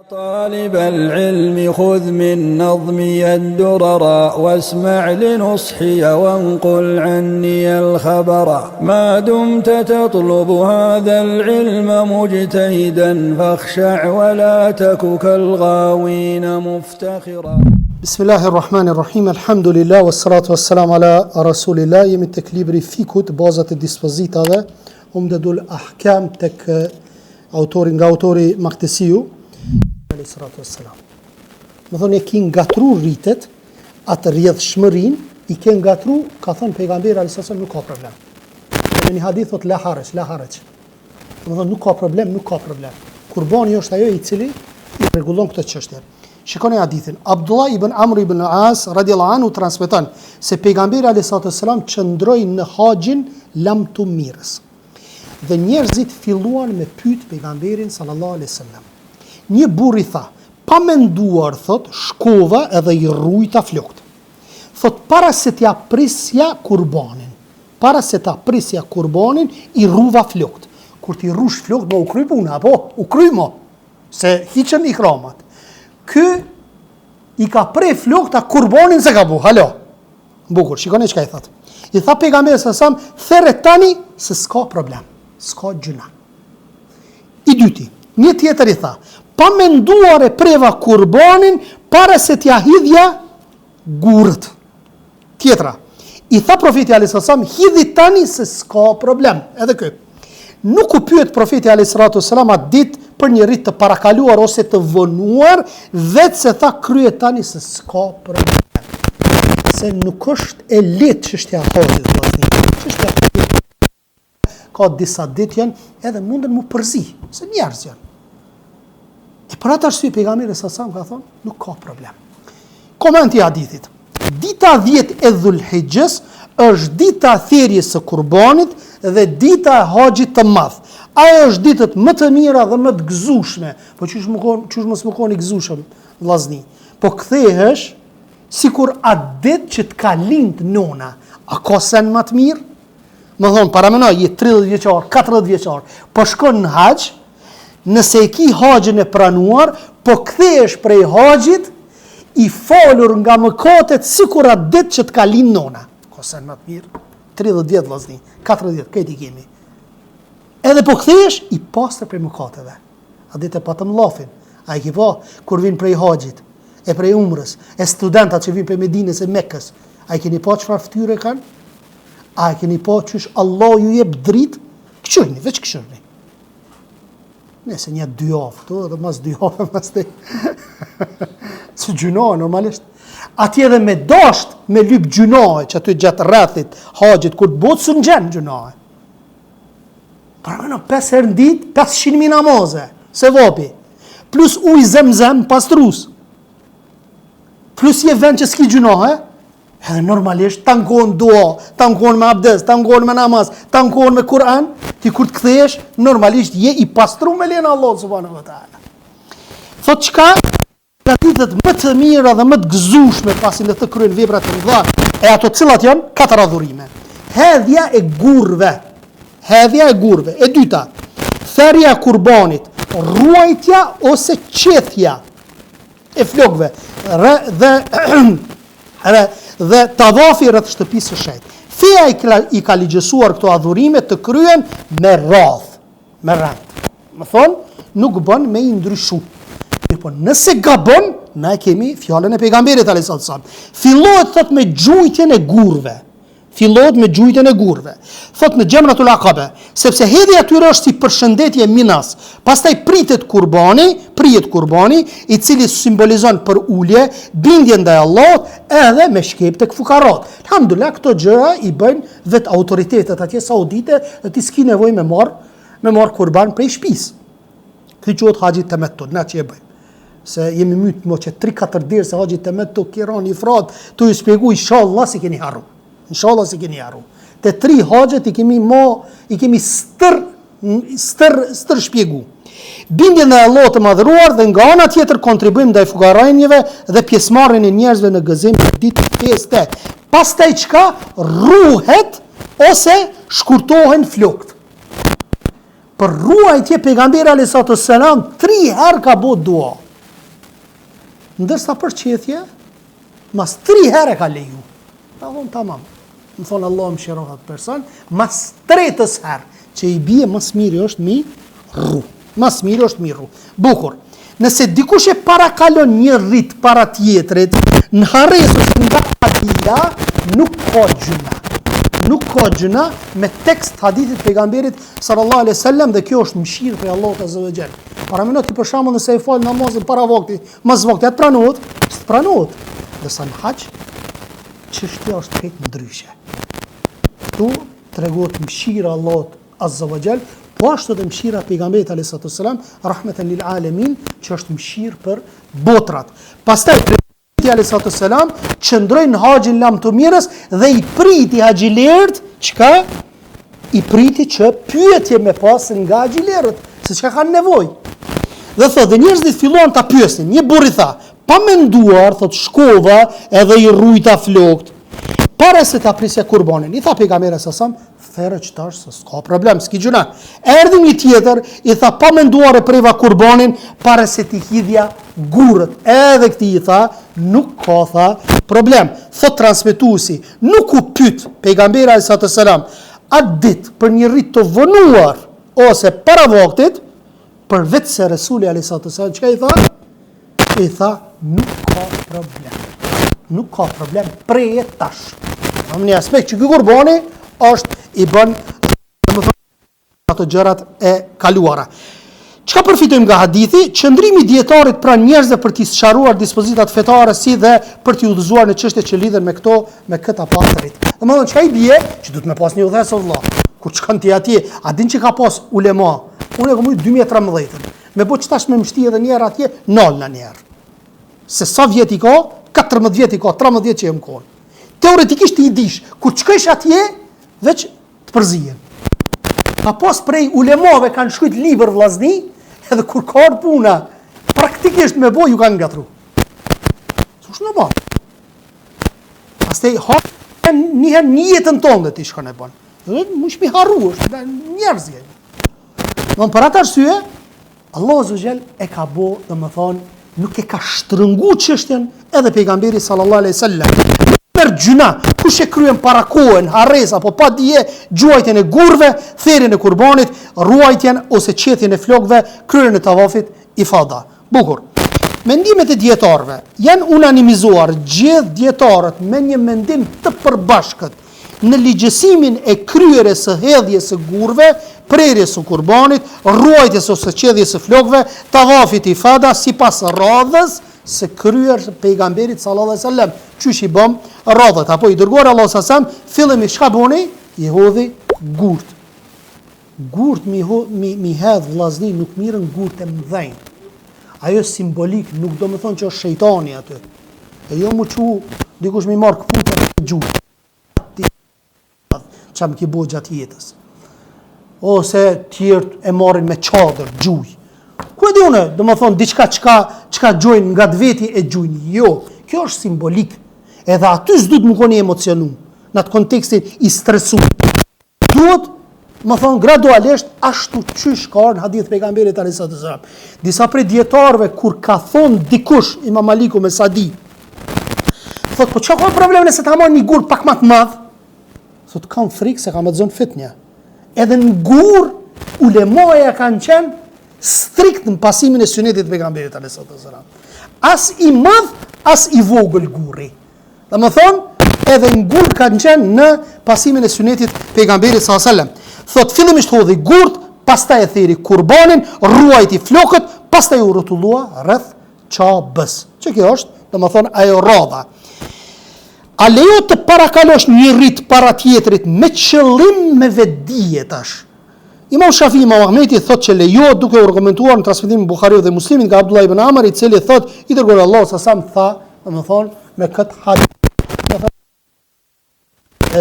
طالب العلم خذ من نظمي الدرر واسمع لنصحي وانقل عني الخبر ما دمت تطلب هذا العلم مجتهدا فاخشع ولا تك كالغاوين مفتخرا. بسم الله الرحمن الرحيم. الحمد لله والصلاة والسلام على رسول الله. Jemi tek libri Fikut, bazat e dispozitave, Umdatul Ahkam tek nga autori Maktesiu alayhi salatu wassalam. Më thonë e ki ngatru rritet, atë rrjedhshmërin i ke ngatru, ka thënë pejgamberi alayhi salatu wassalam, nuk ka problem. Në një hadith thot la haraj. Më thonë nuk ka problem. Kurbani është ajo i cili i rregullon këtë çështje. Shikoni hadithin. Abdullah ibn Amr ibn As radiallahu anhu transmeton se pejgamberi alayhi salatu wassalam qëndroi në haxhin Lam Tumirës. Dhe njerëzit filluan me pyet pejgamberin sallallahu alaihi wasallam. Një burr i tha, pa menduar, thot, shkova edhe i rrujta flokt. Thot, para se t'ja prisja kurbanin, i rruva flokt. Kur t'i rrush flokt, ma u kry puna, u kry mo, se hiqen i kramat. Ky i ka prej flokta kurbanin se ka bu, halo. Bukur, shikoni çka i thot. I tha pejgamberi sallallahu alaihi wasallam, theret tani se s'ka problem, s'ka gjuna. I dyti, një tjetër i tha, pa menduar e preva kurbanin para se t'ja hidhja gurët. Tjetra, i tha profeti alayhi salatu wasallam, hidhi tani se s'ka problem. Edhe ky. Nuk u pyet profeti alayhi salatu wasallam atë ditë për një rit të parakaluar ose të vonuar, vetë se tha krye tani se s'ka problem. Se nuk është e lehtë çështja e haxhit, vëllazëri. Ka disa ditë janë edhe munden mu përzi, se njerëz janë. E për atë arsye pejgamberi sallallahu alajhi wasallam ka thonë, nuk ka problem. Komenti i hadithit. Dita 10 e Dhulhijhes është dita thirrjes së kurbanit dhe dita e haxhit të madh. Ajo është ditët më të mira dhe më të gëzueshme. Po çush mos më koni gëzueshëm, vllazni. Po kthehesh sikur atë ditë që të ka lind nona. A ka sen më të mirë? Më thonë, paramendoj, je 30 vjeçar, 40 vjeçar, po shkon në haxh, nëse e ki haxhin e pranuar, po kthehesh prej haxhit i folur nga mëkatet sikur atë ditë që të ka lind nona. Ka sen më të mirë? 30 vjet vllazni, 40 vjet, këtë i kemi. Edhe po kthehesh i pastër prej mëkateve. A ditë e patëm llafin. A i ki pa kur vin prej haxhit, e prej umrës, e studentat që vin prej Medinës e Mekës. A i keni pa çfarë fytyre kanë? A e keni pa qysh Allah ju jep dritë? Këqyrni, veç këqyrni. Nëse një 2 javë këtu, edhe mas 2 javë, mas të... Së gjunohë, normalisht. Atje edhe me dasht, me lyp gjunohë, që aty gjatë rrethit, haxhit, kur të botë së në gjenë gjunohë. Parameno, 5 herë në ditë, 500.000 namaze, se vapi. Plus uj zemzem pastrus. Plus je vend që s'ki gjunohë, edhe normalisht tankohen dua, tankohen me abdes, tankohen me namaz, tankohen me Kur'an, ti kur të kthehesh, normalisht je i pastru me lejen e Allahut subhanahu wa taala. Thot çka? Ditët më të mira dhe më të gëzueshme pasi le të kryejnë vepra të mëdha, e ato cilat janë 4 adhurime. Hedhja e gurve. E dyta, therrja e kurbanit, ruajtja ose qethja e flokëve dhe tavafi rreth shtëpisë së shejt. Feja i ka ligjësuar këto adhurime të kryen me radhë, me rend. Më thonë, nuk bën me i ndryshu. Po nëse gabon, na e kemi fjalën e pejgamberit alayhi salatu wasallam. Fillohet thot me gjujtjen e gurve. Thot në Gjemratul Aqaba, sepse hedhja atyre është si përshëndetje minas. Pastaj pritet kurbani, i cili simbolizon për ulje, bindje ndaj Allahut, edhe me shkep tek fukarat. Alhamdulillah, këto gjëra i bëjnë vet autoritetet atje saudite, dhe ti s'ki nevojë me marr kurban prej shtëpisë. Ky quhet haxhi tamattu, na që e bëjmë. Se jemi myt mo që 3-4 dirë se haxhi tamattu kiran i frat, tu ju shpjegoj inshallah si keni harru. Te 3 haxhet i kemi stër shpjegu. Bindjen e Allahut të madhëruar dhe nga ana tjetër kontribuim ndaj fukarajve dhe pjesëmarrjen e njerëzve në gëzim të ditës feste. Pastaj çka? Ruhet ose shkurtohen flokt. Për ruajtje pejgamberi alayhi salatu wassalam 3 herë ka bë dua. Ndërsa për qethje, mas 3 herë ka leju. Ta thonë tamam. Më thonë Allah më shirohat person, mas 3 herë që i bie mas miri është mi rru. Mas miri është mi rru. Bukur. Nëse dikush e parakalon një rit para tjetrit, në harresës nga haditha, nuk ka gjuna. Nuk ka gjuna me tekst hadithit pejgamberit sallallahu alaihi wasallam dhe kjo është mëshirë prej Allahut azza wa jall. Para minut për shembull nëse e fal namazin para vaktit, mas vaktit atë pranohet, s'pranohet. Dërsa në hax çështja është krejt ndryshe. Tu tregohet mëshira e Allahut azza wa jall, po ashtu edhe mëshira e pejgamberit alayhi salatu wasalam, rahmeten lil alamin, që është mëshirë për botrat. Pastaj alayhi salatu wasalam qëndroi në haxhin lam të mirës dhe i priti haxhilerët, çka? I priti që pyetje me pas nga haxhilerët, se çka kanë nevojë. Dhe thotë, dhe njerëzit filluan ta pyesnin. Një burr i tha, pa menduar, thotë, shkova edhe i rrujta flokt. Para se ta prisja kurbanin, i tha pejgamberi sasam, therë që tash, se s'ka problem, s'ki gjuna. Erdhi një tjetër, i tha, pa menduar e preva kurbanin, para se ti hidhja gurët. Edhe këti i tha, nuk ka, tha, problem. Thot transmetuesi, nuk u pyet pejgamberi alayhi salatu wasalam, atë ditë për një rit të vonuar, ose para vaktit, për vetë se Resuli alayhi salatu wasalam, çka i tha? I tha, nuk ka problem. Nuk ka problem, preje tash. Në një aspekt që ky kurbani është i bën ato gjërat e kaluara. Çka përfitojmë nga hadithi? Qëndrimi i dietarit pranë njerëzve për t'i sqaruar dispozitat fetare si dhe për t'i udhëzuar në çështje që lidhen me këto, me këtë apastrit. Domethënë çka i bie, që duhet me pas një udhëhes vëlla. Kur çkan ti atje, a din që ka pas ulema? Unë e kam 2013. Me po çtash me mështi edhe një herë atje, nol në një herë. Se sa vjet i ka? 14 vjet i ka, 13 vjet që jam kon. Teoretikisht i dish, kur çkesh atje, veç të përzihen. Ka pas prej ulemave kanë shkruajt libër vllazni, edhe kur ka puna, praktikisht me boj ju kanë ngatru. S'është normal. Pastaj njëherë një jetën tonë ti shkon e bën. Dhe mund mi harru, është njerëzje. Don për atë arsye, Allahu Azza e ka bë, domethënë, nuk e ka shtrëngu çështjen edhe pejgamberi sallallahu alaihi wasallam. Për gjuna, kush e kryen para kohën, harres apo pa dije, gjuajtjen e gurve, therrjen e kurbanit, ruajtjen ose qethjen e flokëve, kryerjen e tavafit ifada. Bukur. Mendimet e dietarëve janë unanimizuar, gjithë dietarët me një mendim të përbashkët në ligjësimin e kryerjes së hedhjes së gurve, prerjes së kurbanit, ruajtjes ose qedhjes së flokëve, tavafit ifada sipas radhës së kryer pejgamberit sallallahu alaihi wasallam. Qysh i bëm radhët apo i dërguar Allah sallallahu alaihi wasallam, fillim i çka buni? I hodhi gurt. Gurt mi hedh vllazni, nuk mirën gurt e mëdhenj. Ajo simbolik, nuk do më thonë që është shejtani aty. E jo mu çu dikush mi marr kputën e gjuhë. Çam ki bo gjatë jetës. Ose tjertë e marrin me çadër, gjuj. Ku e di unë, do më thonë, diçka çka gjojnë nga të veti e gjujnë. Jo, kjo është simbolik. Edhe aty s'duhet më koni emocionu, në atë kontekstin i stresu. Duhet, më thonë, gradualisht, ashtu qysh ka në hadith pejgamberit alayhi salatu wasalam. Disa prej dietarëve, kur ka thonë dikush, Imam Maliku me Sadi, thot, po çka ka problem nëse ta marr një gur pak më të madh? Thot, kam frikë se kam të zonë fitnja. Edhe në gur, ulemaja kanë qenë strikt në pasimin e sunetit pejgamberit alayhi salatu wasalam. As i madh, as i vogël gurri. Dhe më thonë, edhe në gur kanë qenë në pasimin e sunetit pejgamberit sallallahu alaihi wasallam. Thot, fillimisht hodhi gurt, pastaj e theri kurbanin, ruajti flokët, pastaj u rrotullua rreth çabës. Që kjo është, dhe më thonë, ajo radha. A lejo të parakalosh një rit para tjetrit me qëllim me vetdije tash? Imam Shafi Imam Ahmeti thot që lejohet duke u argumentuar në transmetimin e Buhariut dhe Muslimit nga Abdullah ibn Amr, i cili thot i dërguar Allahu sa sam tha, domethënë me këtë hadith.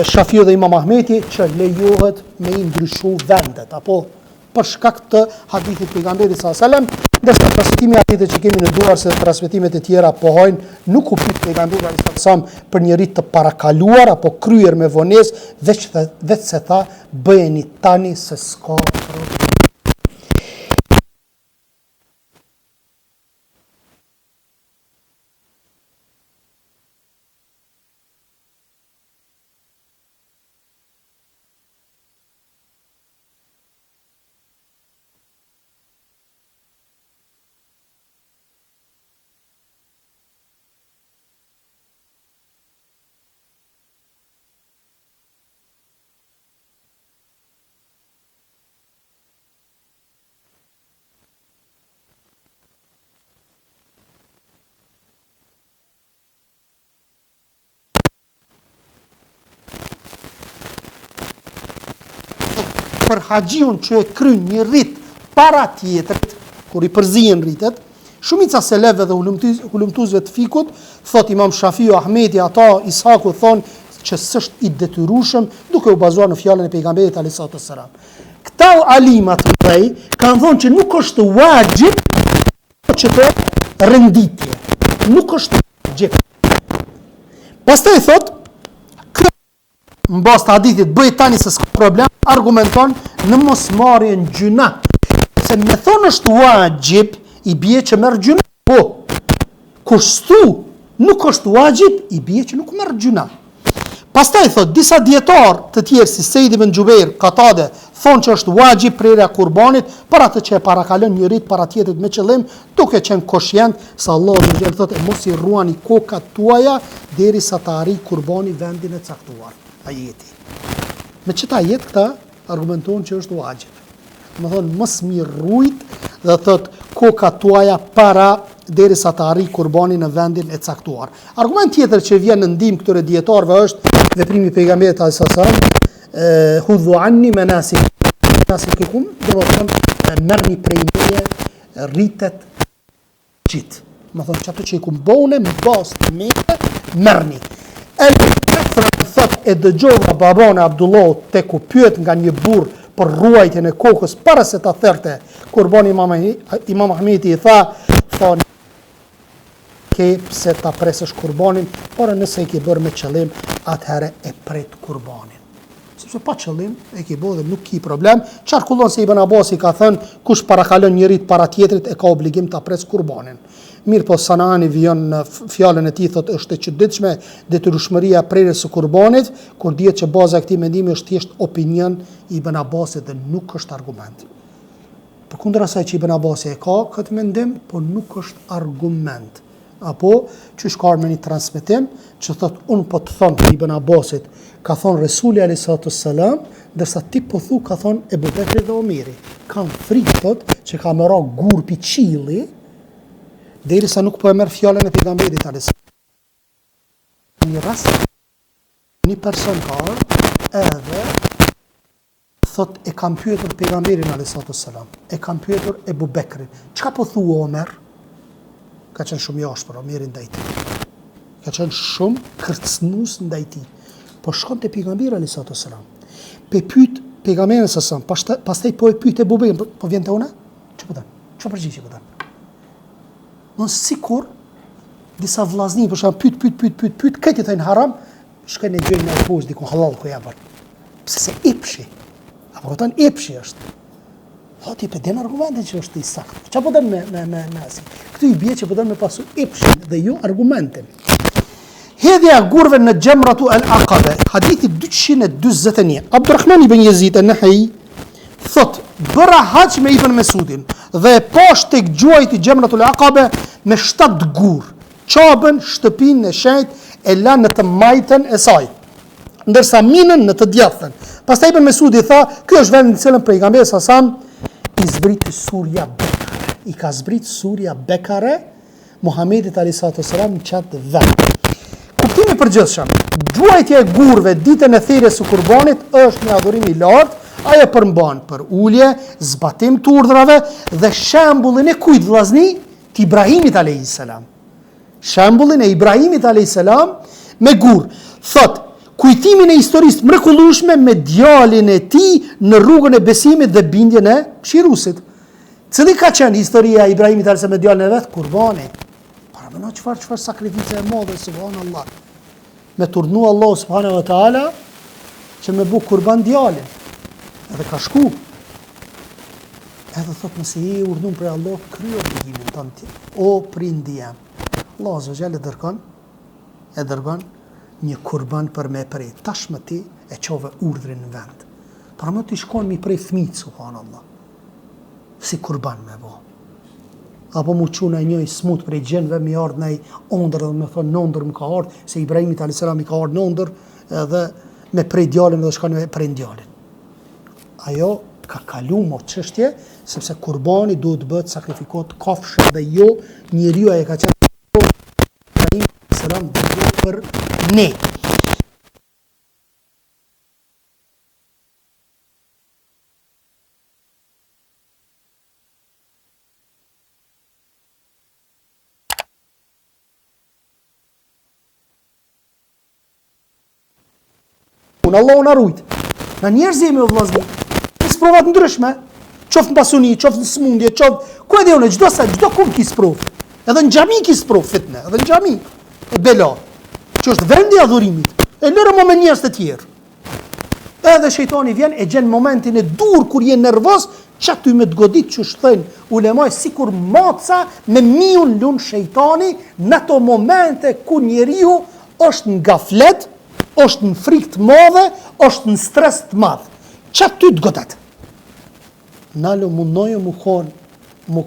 Shafiu dhe Imam Ahmeti që lejohet me i ndryshu vendet apo për shkak të hadithit pejgamberit sallallahu alajhi wasallam, ndërsa transmetimi i hadithit që kemi në duar se transmetimet e tjera pohojnë, nuk u pyet pejgamberi sallallahu alajhi wasallam për një rit të parakaluar apo kryer me vonesë, veç se tha bëheni tani se s'ka problem. për haxhiun që e kryen një rit para tjetrit, kur I përzihen ritet, shumica seleve dhe ulumtuesve të fikut, thot Imam Shafiu, Ahmedi, ata Isaku thonë që s'është I detyrueshëm duke u bazuar në fjalën e pejgamberit alayhi salam. Këta alimat mëdhej kanë thonë që nuk është wajib që të renditje. Nuk është wajib. Pastaj thot, mbas të hadithit bëj tani se s'ka problem, argumenton në mosmarrjen gjuna. Se me thonë është wajib, I bie që merr gjuna. Po, kushtu nuk është wajib, I bie që nuk merr gjuna. Pastaj thot, disa dietar të tjerë si Sejdi ibn Gjubeir, Katade, thonë që është wajib prerja kurbanit për atë që e parakalon një rit para tjetrit me qëllim, duke qenë koshient se Allahu më gjerë thotë mos I ruani kokat tuaja derisa të arrijë kurbani vendin e caktuar. Ajeti. Me çeta ajet këta argumentojnë që është wajib. Më thonë mos mi rujt dhe thot kokat tuaja para derisa të arrijë kurbani në vendin e caktuar. Argument tjetër që vjen në ndihmë këtyre dietarëve është veprimi I pejgamberit sallallahu hudhu anni manasikukum, do të thonë merrni prej meje rritet xhit. Më thonë çato që I kumbone me bazë të meje merrni. Thot e dëgjova babon e Abdullah tek u pyet nga një burr për ruajtjen e kokës para se ta therte kurbani Imam Ahmedi I tha ke pse ta presësh kurbanin, por nëse e ke bërë me qëllim, atëherë e pret kurbanin. Sepse pa qëllim e ke bërë dhe nuk ki problem. Qarkullon se Ibn Abbasi ka thënë kush parakalon një rit para tjetrit e ka obligim ta pres kurbanin. Mirë po Sanani vijon në fjalën e tij thotë është e çuditshme detyrueshmëria prerjes së kurbanit, kur dihet që baza e këtij mendimi është thjesht opinion I Ibn Abbasit dhe nuk është argument. Përkundër asaj që Ibn Abbasi e ka këtë mendim, po nuk është argument. Apo që shkar me një transmetim që thot unë po të thonë Ibn Abbasit ka thonë Resuli a.s. Dërsa ti po thu ka thonë Ebu Bekri dhe Omeri kanë frikë thot që ka mëra gur pi qili derisa nuk po e merr fjalën e pejgamberit a.s. Një rast një person ka edhe thot e kam pyetur pejgamberin a.s. E kam pyetur Ebu Bekrin çka po thu Omer ka qenë shumë jashpër, Omeri ndaj tij. Ka qenë shumë kërcënues ndaj tij. Po shkon te pejgamberi alayhis salam. Pe pyet pejgamberin sa pastaj po e pyet Ebu Bekrin, po vjen te una? Ç'po bën? Ç'po përgjigje po bën? Mos sikur disa vllazni për shkak pyet, këtë thënë haram, shkojnë në gjën në poshtë diku halal ku ja bën. Pse se ipshi. Apo thon ipshi është. Thot I pëden argumentin që është I saktë. Çfarë po dën me asi? Këtu I bie që po dën me pasu ipshin dhe jo argumentin. Hedhja e gurve në Gjemratu al-Aqaba, hadithi 241. Abdurrahman ibn Yazid an-Nahi thot bëra haç me Ibn Mesudin dhe e poshtë tek gjuajti Gjemratu al-Aqaba me 7 gur. Çabën shtëpinë e shenjtë e lanë në të majtën e saj, ndërsa minën në të djathtën. Pastaj Ibn Mesudi tha, ky është vendi në cilën pejgamberi sa I zbriti surja Bekare. I ka zbrit surja Bekare Muhamedit a.s. në qatë vend. Kuptimi përgjithshëm, gjuajtja e gurve ditën e thirrjes së kurbanit është një adhurim I lartë, ajo përmban për ulje, zbatim të urdhrave dhe shembullin e kujt vllazni të Ibrahimit a.s. Shembullin e Ibrahimit a.s. me gur. Thot kujtimin e historisë mrekullueshme me djalin e tij në rrugën e besimit dhe bindjen e këshiruesit. Cili ka qenë historia e Ibrahimit alayhis me djalin e vet? Kurbani. Para më çfarë sakrificë e madhe subhanallahu. Me turnu Allah subhanahu wa taala që me bu kurban djalin. Edhe ka shku. Edhe thot nëse je urdhnuar për Allah, kryo obligimin tënd. O prindi jam. Allah azza jalla e dërgon një kurban për me prej. Tashmë ti e qove urdhrin në vend. Para më ti shkon mi prej fëmijë, subhanallah. Si kurban me bo. Apo mu quna një smut prej gjenve, mi ardhë në ondër dhe me thonë në ondër më ka ardhë, se Ibrahimit a.s. I ka ardhë në ondër edhe me prej djalin dhe shkon me prej djalin. Ajo ka kalu mo çështje, sepse kurbani duhet bëhet sakrifikohet kafshë dhe jo njeriu ai ka qenë Ibrahim selam për ne. unë, Allah unë arrujt. Në njerëzimi o vllazni, në sprovat ndryshme, qoftë në pasuni, qoftë në smundje, qoftë, ku e dhe unë, gjdo kum ki sprov, edhe në gjami ki sprov fitne, edhe në gjami, e bela, që është vendi adhurimit, e lërë më me njerëz të tjerë. Edhe shejtani vjen e gjen momentin e dur kur je nervoz, që ty me të godit që shthejnë ulemaj, si kur maca me miun lun shejtani në to momente ku njeriu është në gaflet, është në frikë të madhe, është në stres të madh. Që ty të godet? Nalo mundojo mu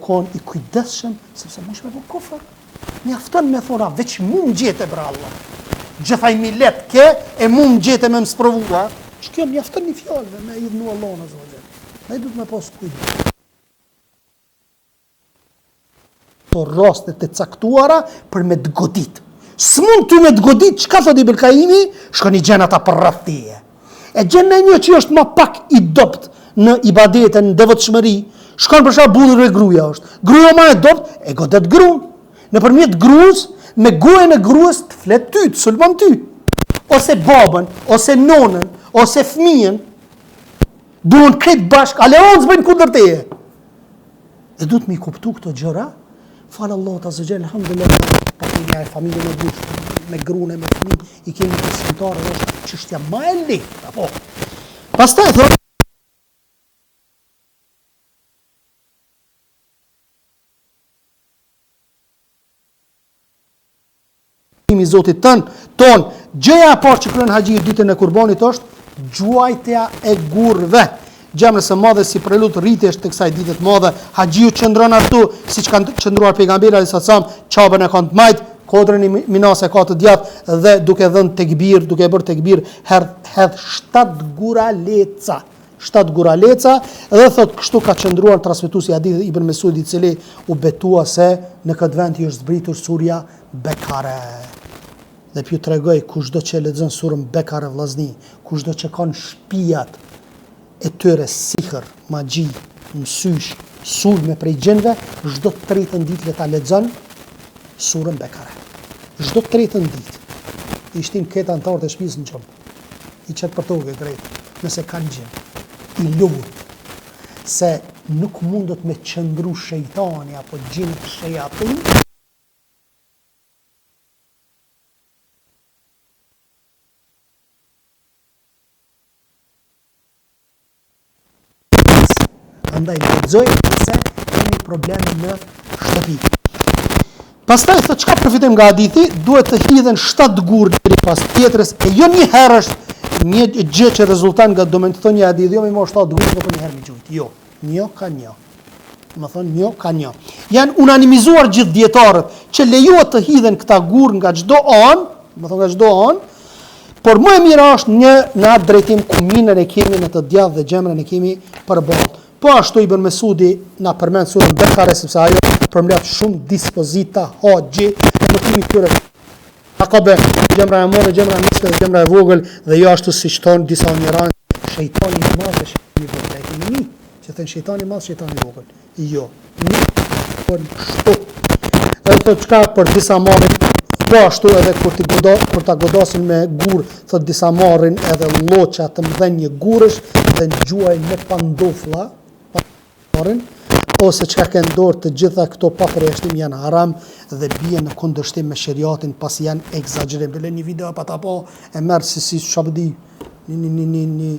kon i kujdesshëm, sepse mund me bu kufër. Mjafton me thona, veç mu më gjete bra Allah. Gjithaj milet ke, e mu më gjete me më sprovua. Që kjo mjafton një fjallëve me idhnu Allah në zëvëgjë. Ne du të me posë kujtë. To rastet e caktuara për me të godit. S'mund ty me të godit, që ka thot Ibn Kaimi, shkon i gjen ata për rrafteje. E gjen në një që është ma pak i dopt në ibadete, në devotshmëri, shkon për shkak burri e gruaja është. Gruaja ma e dopt, e godet gruan. Nëpërmjet gruas, me gojën e gruas të flet ty, të sulmon ty. Ose babën, ose nonën, ose fëmijën, duon këtë bashk, a leon zbëjnë kundër teje. Dhe du të mi kuptu këto gjëra, falë Allah të azëgjel, alhamdulillah, pa e familje me dush, me grune, me fëmijë, i kemi të simtarë, dhe është çështja ma e lehtë, apo. Pastaj thot, i Zotit ton, gjëja e parë që kryen haxhi ditën e kurbanit është gjuajtja e gurve. Gjemrës së madhe si prelut rritesh të kësaj dite të madhe, haxhiu qëndron ashtu siç kanë qëndruar pejgamberi alayhis salam, çabën e kanë të majt, kodrën e minase ka të djathtë dhe duke dhënë tekbir, duke bërë tekbir, hedh 7 gura leca. 7 gura leca dhe thot kështu ka qëndruar transmetuesi i hadithit Ibn Mesudi i cili u betua se në këtë vend i është zbritur surja Bekare. Dhe pju të regoj, kushdo që lexon surën Bekare vllazni, kushdo që kanë shpijat e tyre sihër, magji, mësysh, sulme prej gjinve, çdo të tretën ditë le ta lexon surën Bekare. Çdo të tretën ditë. I shtin këtë antarët e shtëpisë në qëmë. I qëtë për tokë drejt, nëse kanë gjinë. I lutë, se nuk mundët me qëndru shejtani apo gjinë të shejatin, andaj lexoj se kemi probleme në shtëpi. Pastaj thot çka përfitojmë nga hadithi, duhet të hidhen 7 gurë deri pas tjetrës, e jo një herë është një gjë që rezulton nga do më të thonë një hadith, jo më mos 7 gurë apo një herë më gjujt. Jo, një ka një. Do të thonë një ka një. Janë unanimizuar gjithë dietarët që lejohet të hidhen këta gurë nga çdo anë, do të thonë nga çdo anë, por më e mira është një në atë drejtim ku minën e kemi në të djathtë dhe gjemrën e kemi përballë. Po ashtu Ibn Mesudi na përmend surën Bekare sepse ajo përmbledh shumë dispozita haxhi në mëtimin e tyre. Akabe, gjemra e madhe, gjemra e nisme dhe gjemra e vogël dhe jo ashtu siç thon disa njerëz, shejtani i madh dhe shejtani i vogël. E kemi që thënë shejtani i madh, shejtani i vogël. Jo, por shtu. Edhe thotë çka për disa marrin, po ashtu edhe kur ta godasin me gur, thot disa marrin edhe lloça të mëdhenj një gurësh dhe ngjuajnë me pandoflla, ose që ka ndorë të gjitha këto pa përjashtim janë haram dhe bie në kundërshtim me shariatin pasi janë egzagerim. Dhe një video pa ta po e merr si shabdi një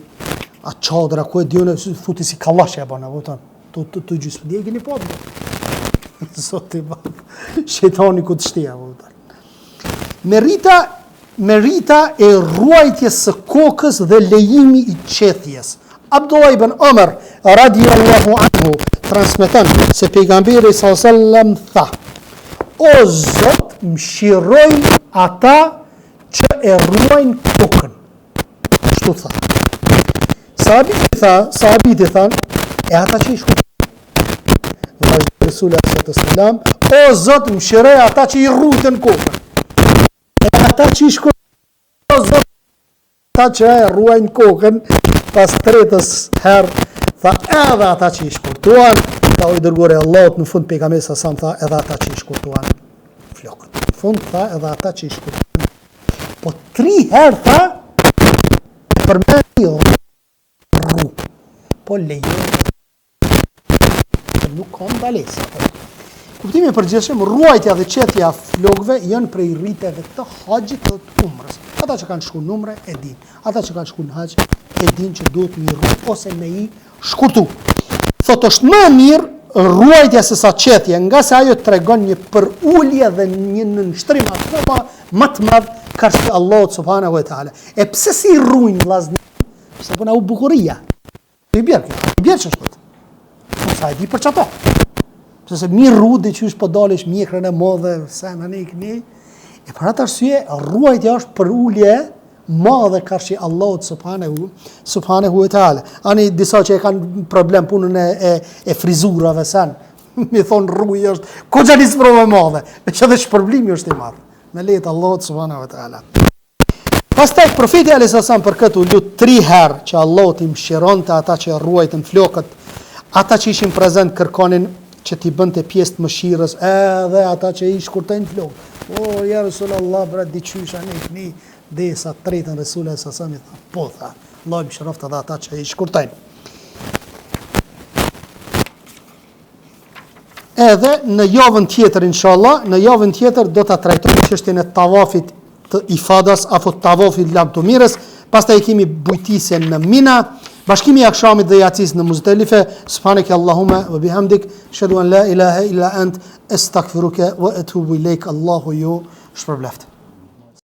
a çadra ku e diun futi si kallash e bën apo ton. Tu gjys dhe keni po. Zoti ba. Shejtani ku të shtia apo ton. Merita e ruajtjes së kokës dhe lejimi i qethjes. Abdullah ibn Umar radhiyallahu anhu transmeton se pejgamberi sallallahu alaihi wasallam tha: O Zot, mëshiroj ata që e ruajnë kokën. Kështu tha. Sahabit i than, e ata që i shkujnë. Resulullah sallallahu alaihi wasallam, o Zot, mëshiroj ata që i ruajnë kokën. E ata që i shkujnë, o Zot, ata që e ruajnë kokën. Pas tretës herë, tha edhe ata që i shkurtuan, tha i dërguari i Allahut, në fund pejgamberi sa tha edhe ata që i shkurtuan flokët. Në fund tha edhe ata që i shkurtuan. Po 3 herë tha përmeni rru, po lejo, nuk ka ndalesa. Kuptimi i përgjithshëm, ruajtja dhe qetja flokëve janë prej rriteve të haxhit dhe të umrës. Ata që kanë shku në umre e din, ata që kanë shku në haxh e din që duhet me rrit ose me i shkurtu. Thotë është më mirë ruajtja se sa qetja, nga se ajo tregon një përulje dhe një nënshtrim akoma më të madh karshi Allahut subhanahu wa taala. E pse si rruajnë vllazni? Pse puna u bukuria. I bjerë çështë. Sa e di për çato. Sepse mirë rru dhe qysh po dalesh mjekrën e modhe, se në ne këni, e për atë arsye, ruajtja është për ullje madhe karshi Allahut subhanahu wa taala. Ani disa që e kanë problem punën e frizurave sen, mi thonë rruaj është, ko që një sprove madhe, e që dhe shpërblimi është i madhe, me lejtë Allahut subhanahu wa taala. Pastaj profeti a.s. për këtë u lut 3 herë që Allahut i mëshironte ata që ruajtën flokët, ata që ishin prezent kërkonin që t'i bënte pjesë të mëshirës, edhe ata që i shkurtojnë flokë. O, ja Resulallah, brat, diqysha ne këni, dhe sa tretën Resulullah s.a.s. i tha, po, tha, Allah i mëshiroft edhe ata që i shkurtojnë. Edhe në javën tjetër, inshallah, në javën tjetër do ta trajtojmë çështjen e tavafit të ifadas apo tavafit lam të mirës, pastaj kemi bujtisjen në Mina, bashkimi i akşamit dhe yacis në Muzdalife. Subhaneke Allahumma wa bihamdik, ashhadu an la ilaha illa ant, astaghfiruka wa atubu ilaik. Allahu ju shpërbleft.